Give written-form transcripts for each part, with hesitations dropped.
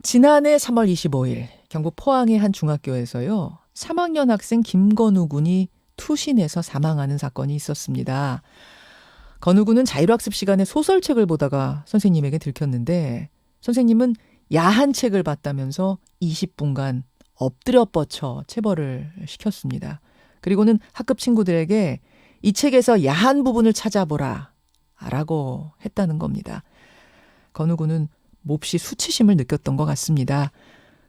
지난해 3월 25일 경북 포항의 한 중학교에서요. 3학년 학생 김건우 군이 투신해서 사망하는 사건이 있었습니다. 건우 군은 자율학습 시간에 소설책을 보다가 선생님에게 들켰는데 선생님은 야한 책을 봤다면서 20분간 엎드려 뻗쳐 체벌을 시켰습니다. 그리고는 학급 친구들에게 이 책에서 야한 부분을 찾아보라 라고 했다는 겁니다. 건우 군은 몹시 수치심을 느꼈던 것 같습니다.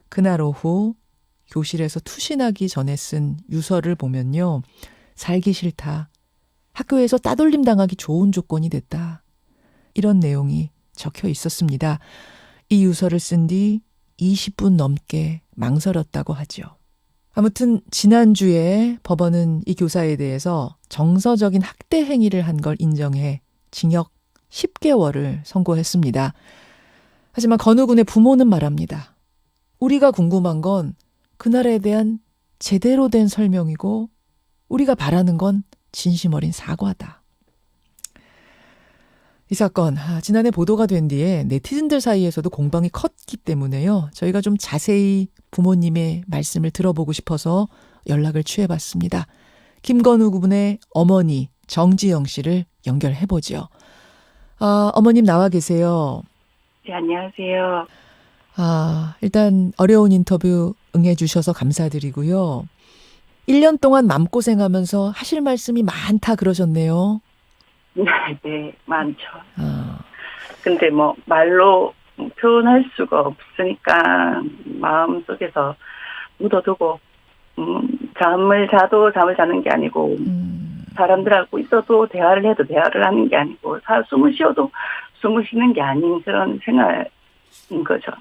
그날 오후 교실에서 투신하기 전에 쓴 유서를 보면요. 살기 싫다. 학교에서 따돌림 당하기 좋은 조건이 됐다. 이런 내용이 적혀 있었습니다. 이 유서를 쓴 뒤 20분 넘게 망설였다고 하죠. 아무튼 지난주에 법원은 이 교사에 대해서 정서적인 학대 행위를 한 걸 인정해 징역 10개월을 선고했습니다. 하지만 건우 군의 부모는 말합니다. 우리가 궁금한 건 그날에 대한 제대로 된 설명이고 우리가 바라는 건 진심 어린 사과다. 이 사건 지난해 보도가 된 뒤에 네티즌들 사이에서도 공방이 컸기 때문에요. 저희가 좀 자세히 부모님의 말씀을 들어보고 싶어서 연락을 취해봤습니다. 김건우 군의 어머니 정지영 씨를 연결해보죠. 어머님 나와 계세요. 네, 안녕하세요. 일단 어려운 인터뷰 응해주셔서 감사드리고요. 1년 동안 마음고생하면서 하실 말씀이 많다 그러셨네요. 네, 많죠. 근데 뭐 말로 표현할 수가 없으니까 마음속에서 묻어두고 잠을 자도 잠을 자는 게 아니고 사람들하고 있어도 대화를 해도 대화를 하는 게 아니고 숨을 쉬어도 숨을 쉬는 게 아닌 그런 생활인 거죠.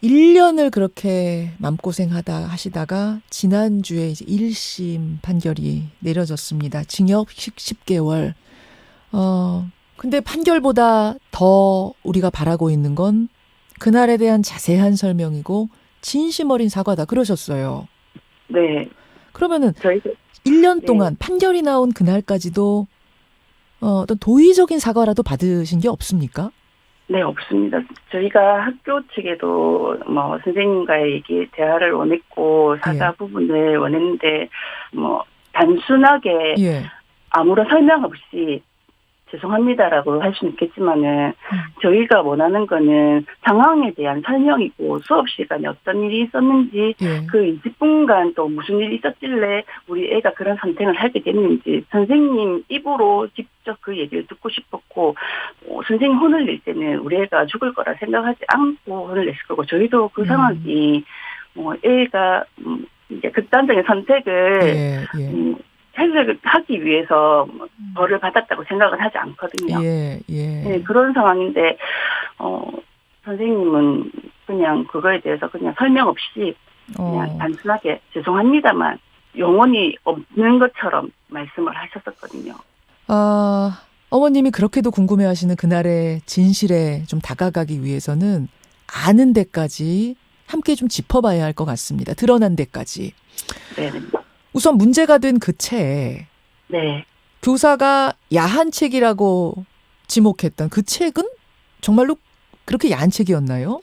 1년을 그렇게 마음고생하시다가 지난주에 이제 1심 판결이 내려졌습니다. 징역 10개월. 근데 판결보다 더 우리가 바라고 있는 건 그날에 대한 자세한 설명이고 진심 어린 사과다 그러셨어요. 네. 그러면은 저희가 1년 동안 판결이 나온 그날까지도 어떤 도의적인 사과라도 받으신 게 없습니까? 네, 없습니다. 저희가 학교 측에도 뭐 선생님과의 대화를 원했고 사과 부분을 원했는데 뭐 단순하게 아무런 설명 없이 죄송합니다라고 할 수는 있겠지만은 저희가 원하는 거는 상황에 대한 설명이고 수업 시간에 어떤 일이 있었는지 그 20분간 또 무슨 일이 있었길래 우리 애가 그런 선택을 하게 됐는지 선생님 입으로 직접 그 얘기를 듣고 싶었고 선생님 혼을 낼 때는 우리 애가 죽을 거라 생각하지 않고 혼을 냈을 거고 저희도 그 상황이 애가 이제 극단적인 선택을 해석을 하기 위해서 벌을 받았다고 생각을 하지 않거든요. 네, 그런 상황인데 선생님은 그냥 그거에 대해서 그냥 설명 없이 그냥 단순하게 죄송합니다만 영혼이 없는 것처럼 말씀을 하셨었거든요. 어머님이 그렇게도 궁금해하시는 그날의 진실에 좀 다가가기 위해서는 아는 데까지 함께 좀 짚어봐야 할 것 같습니다. 드러난 데까지. 네. 우선 문제가 된 그 책. 네. 교사가 야한 책이라고 지목했던 그 책은 정말로 그렇게 야한 책이었나요?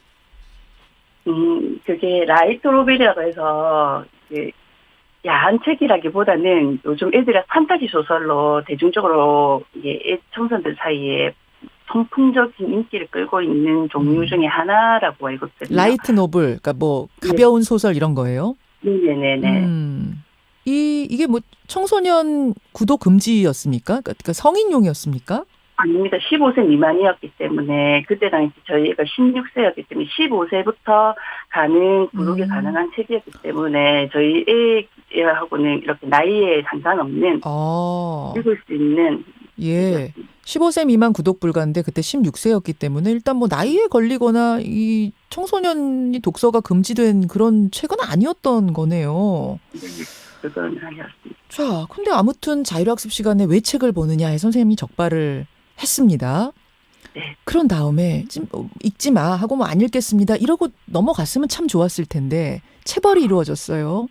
그게 라이트 노벨이라고 해서 야한 책이라기보다는 요즘 애들이 판타지 소설로 대중적으로 청소년들 사이에 선풍적인 인기를 끌고 있는 종류 중에 하나라고 알고 있거든요. 라이트 노블, 그러니까 뭐 가벼운 소설 이런 거예요? 네네네. 이게 뭐 청소년 구독 금지였습니까? 그러니까 성인용이었습니까? 아닙니다. 15세 미만이었기 때문에 그때 당시 저희가 16세였기 때문에 15세부터 구독이 가능한 책이었기 때문에 저희 애하고는 이렇게 나이에 상관없는 읽을 수 있는 15세 미만 구독 불가인데 그때 16세였기 때문에 일단 뭐 나이에 걸리거나 이 청소년이 독서가 금지된 그런 책은 아니었던 거네요. 그건 아니었습니다. 자, 근데 아무튼 자율학습 시간에 왜 책을 보느냐에 선생님이 적발을 했습니다. 네. 그런 다음에 읽지 마 하고 뭐 안 읽겠습니다. 이러고 넘어갔으면 참 좋았을 텐데 체벌이 이루어졌어요.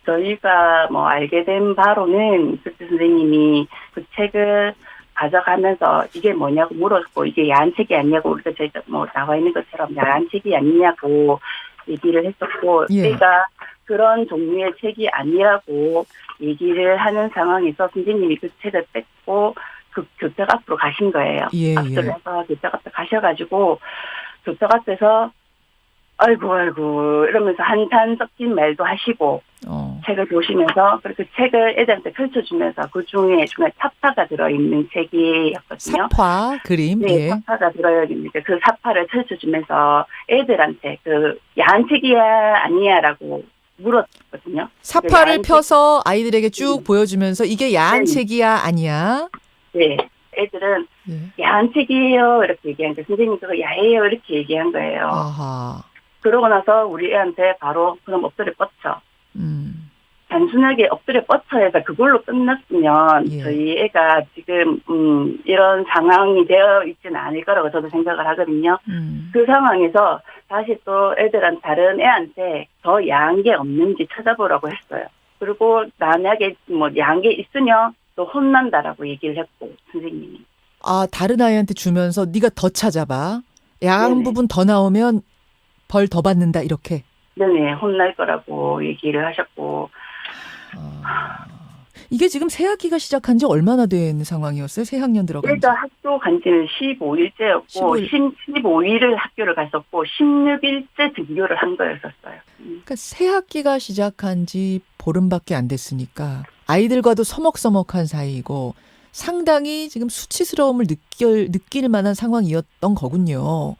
저희가 뭐 알게 된 바로는 그때 선생님이 그 책을 가져가면서 이게 뭐냐고 물었고 이게 야한 책이 아니냐고 우리가 저희가 뭐 나와 있는 것처럼 야한 책이 아니냐고 얘기를 했었고 예. 제가 그런 종류의 책이 아니라고 얘기를 하는 상황에서 선생님이 그 책을 뺏고 그 교탁 앞으로 가신 거예요. 예, 앞으로 예. 해서 교탁 앞에 가셔가지고 교탁 앞에서 아이고 이러면서 한탄 섞인 말도 하시고 책을 보시면서 그렇게 책을 애들한테 펼쳐주면서 그 중에 사파가 들어있는 책이었거든요. 사파 그림. 네, 예. 사파가 들어있는데 그 사파를 펼쳐주면서 애들한테 그 야한 책이야 아니야라고 물었거든요. 사파를 펴서 아이들에게 쭉 보여주면서 이게 야한 네. 책이야 아니야? 네. 애들은 예. 야한 책이에요 이렇게 얘기하니까 선생님 그거 야해요 이렇게 얘기한 거예요. 아하. 그러고 나서 우리 애한테 바로 그럼 엎드려 뻗쳐. 단순하게 엎드려 뻗쳐 해서 그걸로 끝났으면 예. 저희 애가 지금 이런 상황이 되어 있지는 않을 거라고 저도 생각을 하거든요. 그 상황에서 다시 또 애들은 다른 애한테 더 야한 게 없는지 찾아보라고 했어요. 그리고 만약에 뭐 야한 게 있으면 또 혼난다라고 얘기를 했고 선생님이. 아 다른 아이한테 주면서 네가 더 찾아봐. 야한 네네. 부분 더 나오면 벌 더 받는다 이렇게. 네네 혼날 거라고 얘기를 하셨고. 이게 지금 새 학기가 시작한 지 얼마나 된 상황이었어요? 새 학년 들어간 지. 애가 학교 간 지는 15일째였고 15일을 학교를 갔었고 16일째 등교를 한 거였었어요. 그러니까 새 학기가 시작한 지 보름밖에 안 됐으니까 아이들과도 서먹서먹한 사이이고 상당히 지금 수치스러움을 느낄 만한 상황이었던 거군요.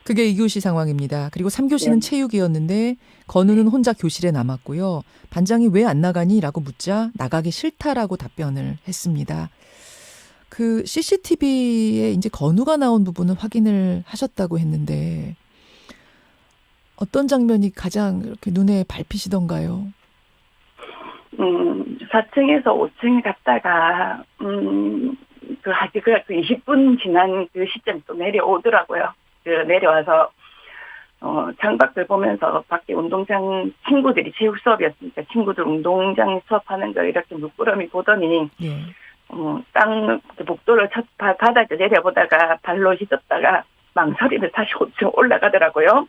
그게 2교시 상황입니다. 그리고 3교시는 네. 체육이었는데 건우는 혼자 교실에 남았고요. 반장이 왜 안 나가니? 라고 묻자 나가기 싫다라고 답변을 했습니다. 그 CCTV에 이제 건우가 나온 부분은 확인을 하셨다고 했는데 어떤 장면이 가장 이렇게 눈에 밟히시던가요? 4층에서 5층에 갔다가 그 20분 지난 그 시점 또 내려오더라고요. 그 내려와서 창밖을 보면서 밖에 운동장 친구들이 체육 수업이었으니까 친구들 운동장 수업하는 거 이렇게 물끄러미 보더니 예. 땅 복도를 바닥에 내려보다가 발로 딛었다가 망설이며 다시 5층 올라가더라고요.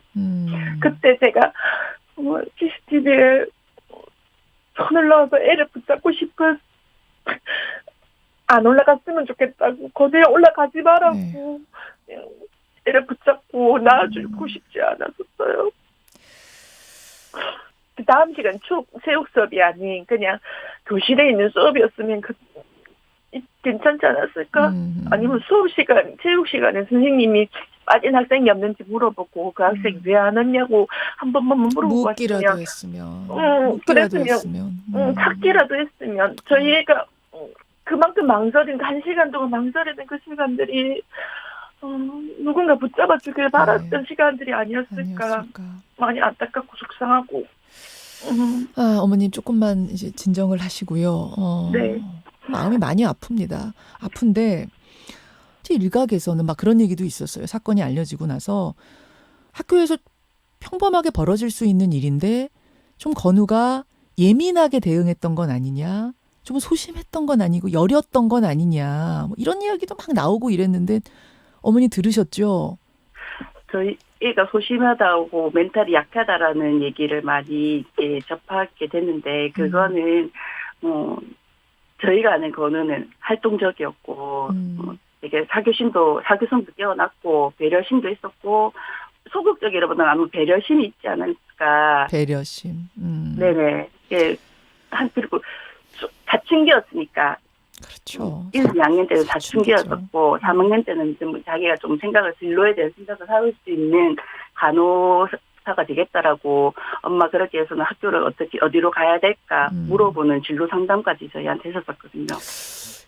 그때 제가 CCTV에 손을 넣어서 애를 붙잡고 싶은 안 올라갔으면 좋겠다고 거기에 올라가지 말라고 애를 붙잡고 놔주고 싶지 않았었어요. 그 다음 시간 체육 수업이 아닌 그냥 교실에 있는 수업이었으면 괜찮지 않았을까? 아니면 수업 시간, 체육 시간에 선생님이 빠진 학생이 없는지 물어보고 그 학생이 왜 안 왔냐고 한 번만 물어보고 묻기라도 했으면. 그랬으면 찾기라도 했으면 저희 애가 그만큼 망설인 한 시간 동안 망설이는 그 시간들이 누군가 붙잡아주길 바랐던 시간들이 아니었을까. 많이 안타깝고 속상하고. 어머님 조금만 이제 진정을 하시고요. 네. 마음이 많이 아픕니다. 아픈데 일각에서는 막 그런 얘기도 있었어요. 사건이 알려지고 나서 학교에서 평범하게 벌어질 수 있는 일인데 좀 건우가 예민하게 대응했던 건 아니냐, 좀 소심했던 건 아니고 여렸던 건 아니냐, 뭐 이런 이야기도 막 나오고 이랬는데 어머니 들으셨죠? 저희 애가 소심하다고 멘탈이 약하다라는 얘기를 많이 접하게 됐는데 그거는 저희가 아는 건우는 활동적이었고 되게 사교성도 뛰어났고 배려심도 있었고 소극적이라보다는 아무 배려심이 있지 않을까. 배려심. 네네. 예. 그리고 사춘기였으니까. 그렇죠. 1, 2학년 때는 사춘기였었고 3학년 때는 좀 자기가 좀 진로에 대한 생각을 할 수 있는 간호사가 되겠다라고 엄마 그렇게 해서는 학교를 어디로 가야 될까 물어보는 진로 상담까지 저희한테 했었거든요.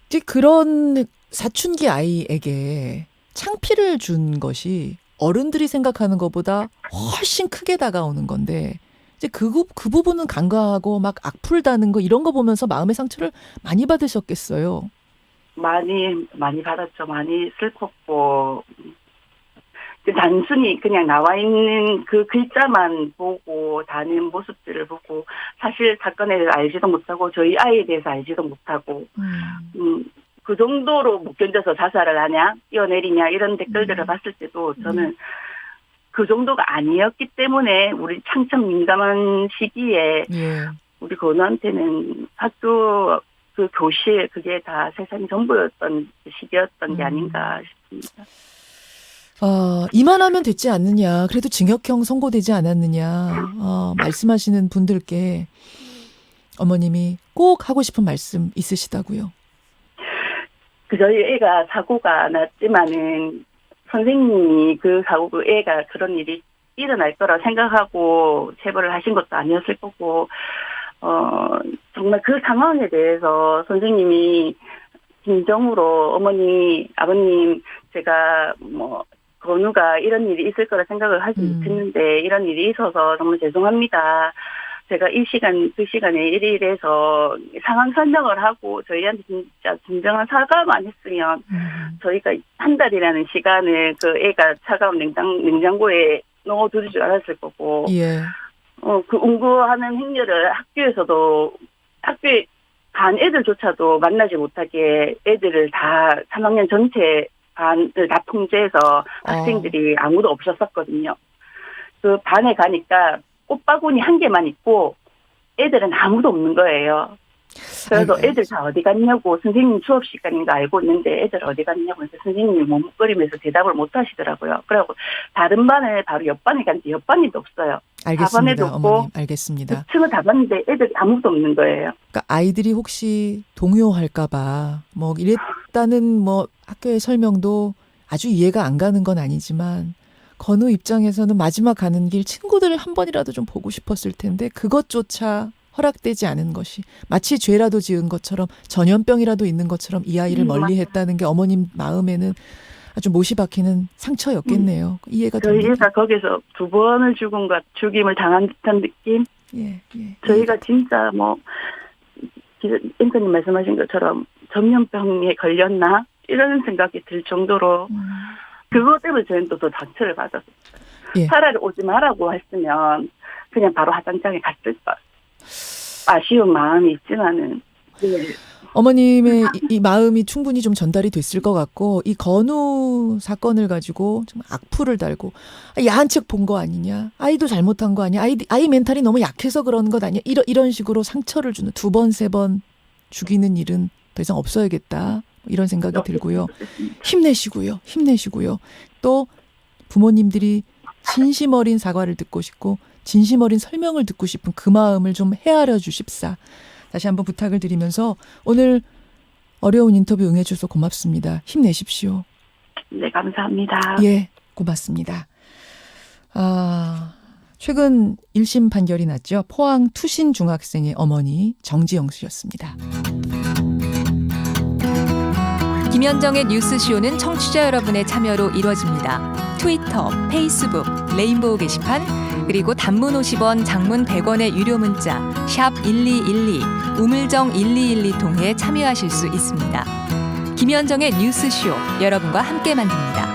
이제 그런 사춘기 아이에게 창피를 준 것이 어른들이 생각하는 것보다 훨씬 크게 다가오는 건데 이제 그 부분은 간과하고 막 악플다는 거 이런 거 보면서 마음의 상처를 많이 받으셨겠어요. 많이 받았죠. 많이 슬펐고 단순히 그냥 나와 있는 그 글자만 보고 다른 모습들을 보고 사실 사건에 대해서 알지도 못하고 저희 아이에 대해서 알지도 못하고 그 정도로 못 견뎌서 자살을 하냐, 뛰어내리냐 이런 댓글들을 봤을 때도 저는 그 정도가 아니었기 때문에 우리 한참 민감한 시기에 우리 건우한테는 학교 그 교실 그게 다 세상이 전부였던 시기였던 게 아닌가 싶습니다. 이만하면 됐지 않느냐. 그래도 징역형 선고되지 않았느냐. 말씀하시는 분들께 어머님이 꼭 하고 싶은 말씀 있으시다고요? 저희 애가 사고가 났지만은 선생님이 그 사고 그 애가 그런 일이 일어날 거라 생각하고 체벌을 하신 것도 아니었을 거고 정말 그 상황에 대해서 선생님이 진정으로 어머니 아버님 제가 뭐 건우가 이런 일이 있을 거라 생각을 하지 못했는데 이런 일이 있어서 정말 죄송합니다. 제가 이 시간 그 시간에 이래서 상황 설명을 하고 저희한테 진짜 진정한 사과만 했으면 저희가 한 달이라는 시간을 그 애가 차가운 냉장고에 넣어둘 줄 알았을 거고 그 응고하는 행렬을 학교에서도 학교에 반 애들조차도 만나지 못하게 애들을 다 3학년 전체 반을 다 통제해서 학생들이 아무도 없었었거든요. 그 반에 가니까 꽃바구니 한 개만 있고 애들은 아무도 없는 거예요. 그래서 애들 다 어디 갔냐고 선생님 수업 시간인 거 알고 있는데 애들 어디 갔냐고 해서 선생님이 머뭇거리면서 대답을 못 하시더라고요. 그래갖고 다른 반에 바로 옆반에 갔는데 옆반에도 없어요. 알겠습니다. 어머님 알겠습니다. 2층을 다 봤는데 애들이 아무도 없는 거예요. 그러니까 아이들이 혹시 동요할까 봐 뭐 이랬다는 뭐 학교의 설명도 아주 이해가 안 가는 건 아니지만 건우 입장에서는 마지막 가는 길 친구들을 한 번이라도 좀 보고 싶었을 텐데 그것조차 허락되지 않은 것이 마치 죄라도 지은 것처럼 전염병이라도 있는 것처럼 이 아이를 멀리했다는 게 어머님 마음에는 아주 못이 박히는 상처였겠네요. 이해가 됩니다. 저희 애가 거기서 2번을 죽임을 당한 듯한 느낌? 저희가 진짜 뭐 앵커님 말씀하신 것처럼 전염병에 걸렸나? 이런 생각이 들 정도로 그것 때문에 저희는 또 상처를 받았어요. 차라리 오지 말라고 했으면 그냥 바로 화장장에 갔을 걸. 아쉬운 마음이 있지만은. 어머님의 이 마음이 충분히 좀 전달이 됐을 것 같고 이 건우 사건을 가지고 좀 악플을 달고 야한 책 본 거 아니냐, 아이도 잘못한 거 아니야, 아이 멘탈이 너무 약해서 그런 것 아니야, 이런 식으로 상처를 주는 2번, 3번 죽이는 일은 더 이상 없어야겠다 이런 생각이 들고요. 힘내시고요. 또 부모님들이 진심 어린 사과를 듣고 싶고 진심 어린 설명을 듣고 싶은 그 마음을 좀 헤아려 주십사. 다시 한번 부탁을 드리면서 오늘 어려운 인터뷰 응해주셔서 고맙습니다. 힘내십시오. 네, 감사합니다. 고맙습니다. 최근 1심 판결이 났죠. 포항 투신 중학생의 어머니 정지영 씨였습니다. 김현정의 뉴스쇼는 청취자 여러분의 참여로 이루어집니다. 트위터, 페이스북, 레인보우 게시판, 그리고 단문 50원, 장문 100원의 유료 문자 샵 1212, 우물정 1212 통해 참여하실 수 있습니다. 김현정의 뉴스쇼, 여러분과 함께 만듭니다.